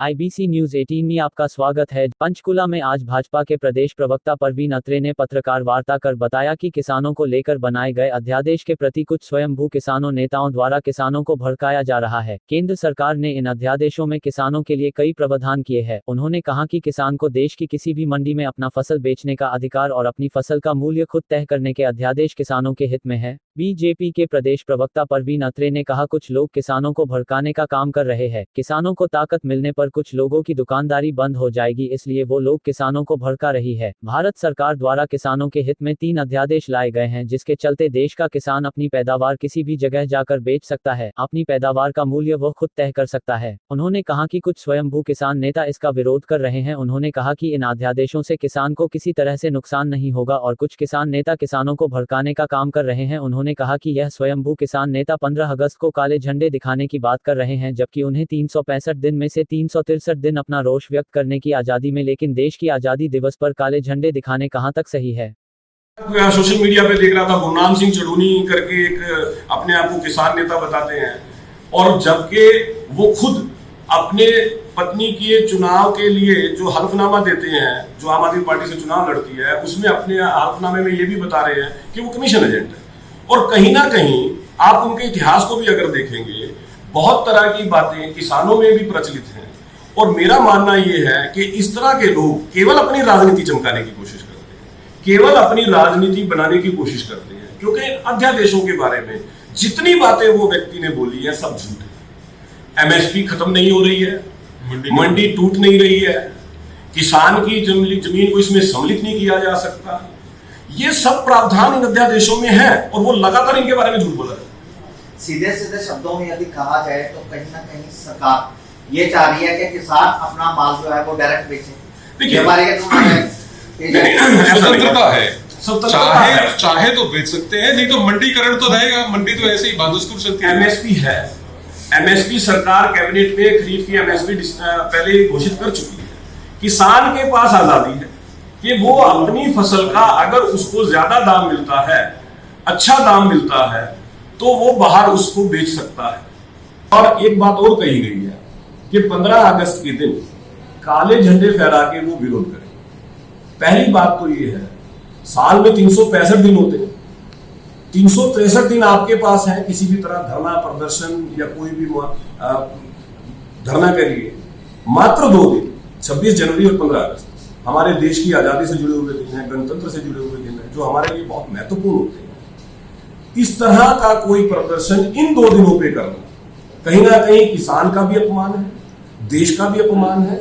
IBC news 18 में आपका स्वागत है। पंचकुला में आज भाजपा के प्रदेश प्रवक्ता परवीन अत्रे ने पत्रकार वार्ता कर बताया कि किसानों को लेकर बनाए गए अध्यादेश के प्रति कुछ स्वयंभू किसानों नेताओं द्वारा किसानों को भड़काया जा रहा है। केंद्र सरकार ने इन अध्यादेशों में किसानों के लिए कई प्रावधान किए हैं। उन्होंने कहा कि किसान को देश की किसी भी मंडी में अपना फसल बेचने का अधिकार और अपनी फसल का मूल्य खुद तय करने के अध्यादेश किसानों के हित में है। बीजेपी के प्रदेश प्रवक्ता परवीन अत्रे ने कहा, कुछ लोग किसानों को भड़काने का काम कर रहे हैं। किसानों को ताकत मिलने पर कुछ लोगों की दुकानदारी बंद हो जाएगी, इसलिए वो लोग किसानों को भड़का रही है। भारत सरकार द्वारा किसानों के हित में 3 अध्यादेश लाए गए हैं, जिसके चलते देश का किसान अपनी पैदावार किसी भी जगह जाकर बेच सकता है। अपनी पैदावार का मूल्य वो खुद तय कर सकता है। उन्होंने कहा कि कुछ स्वयंभू किसान नेता इसका विरोध कर रहे हैं। उन्होंने कहा कि इन अध्यादेशों से किसान को किसी तरह से नुकसान नहीं होगा और कुछ किसान नेता किसानों को भड़काने का काम कर रहे हैं। उन्होंने कहा कि यह स्वयंभू किसान नेता 15 अगस्त को काले झंडे दिखाने की बात कर रहे हैं, जबकि उन्हें 365 दिन में से 363 दिन अपना रोष व्यक्त करने की आजादी में, लेकिन देश की आजादी दिवस पर काले झंडे दिखाने कहां तक सही है। सोशल मीडिया पे देख रहा था, गुरनाम सिंह चढ़ूनी करके एक अपने आप को किसान नेता बताते हैं, और जबकि वो खुद अपने पत्नी के चुनाव के लिए जो हल्फनामा देते हैं, जो आम आदमी पार्टी से चुनाव लड़ती है, उसमें अपने हल्फनामे में ये भी बता रहे हैं कि वो कमीशन एजेंट है। और कहीं ना कहीं आप उनके इतिहास को भी अगर देखेंगे, बहुत तरह की बातें किसानों में भी प्रचलित हैं। और मेरा मानना यह है कि इस तरह के लोग केवल अपनी राजनीति चमकाने की कोशिश करते हैं, केवल अपनी राजनीति बनाने की कोशिश करते हैं, क्योंकि अध्यादेशों के बारे में जितनी बातें वो व्यक्ति ने बोली है सब झूठ है। MSP खत्म नहीं हो रही है, मंडी टूट नहीं रही है, किसान की जमीन को इसमें सम्मिलित नहीं किया जा सकता। ये सब प्रावधान इन अध्यादेशों में है और वो लगातार इनके बारे में झूठ बोल रहे हैं। सीधे सीधे शब्दों में यदि कहा जाए तो कहीं ना कहीं सरकार ये चाह रही है कि किसान अपना माल जो है वो डायरेक्ट बेचे। देखिए, स्वतंत्रता है, चाहे तो बेच सकते हैं, नहीं तो मंडीकरण तो रहेगा। मंडी तो ऐसे ही बहादुर चलती है। MSP है, MSP सरकार कैबिनेट में खरीफ की MSP पहले घोषित कर चुकी है। किसान के पास आजादी है कि वो अपनी फसल का अगर उसको ज्यादा दाम मिलता है, अच्छा दाम मिलता है, तो वो बाहर उसको बेच सकता है। और एक बात और कही गई है कि 15 अगस्त के दिन काले झंडे फहरा के वो विरोध करें। पहली बात तो ये है, साल में 365 दिन होते हैं, 363 दिन आपके पास है किसी भी तरह धरना प्रदर्शन या कोई भी धरना के लिए। मात्र 2 दिन, 26 जनवरी और 15 अगस्त हमारे देश की आजादी से जुड़े हुए दिन हैं, गणतंत्र से जुड़े हुए दिन हैं, जो हमारे लिए बहुत महत्वपूर्ण होते हैं। इस तरह का कोई प्रदर्शन इन 2 दिनों पे करना कहीं ना कहीं किसान का भी अपमान है, देश का भी अपमान है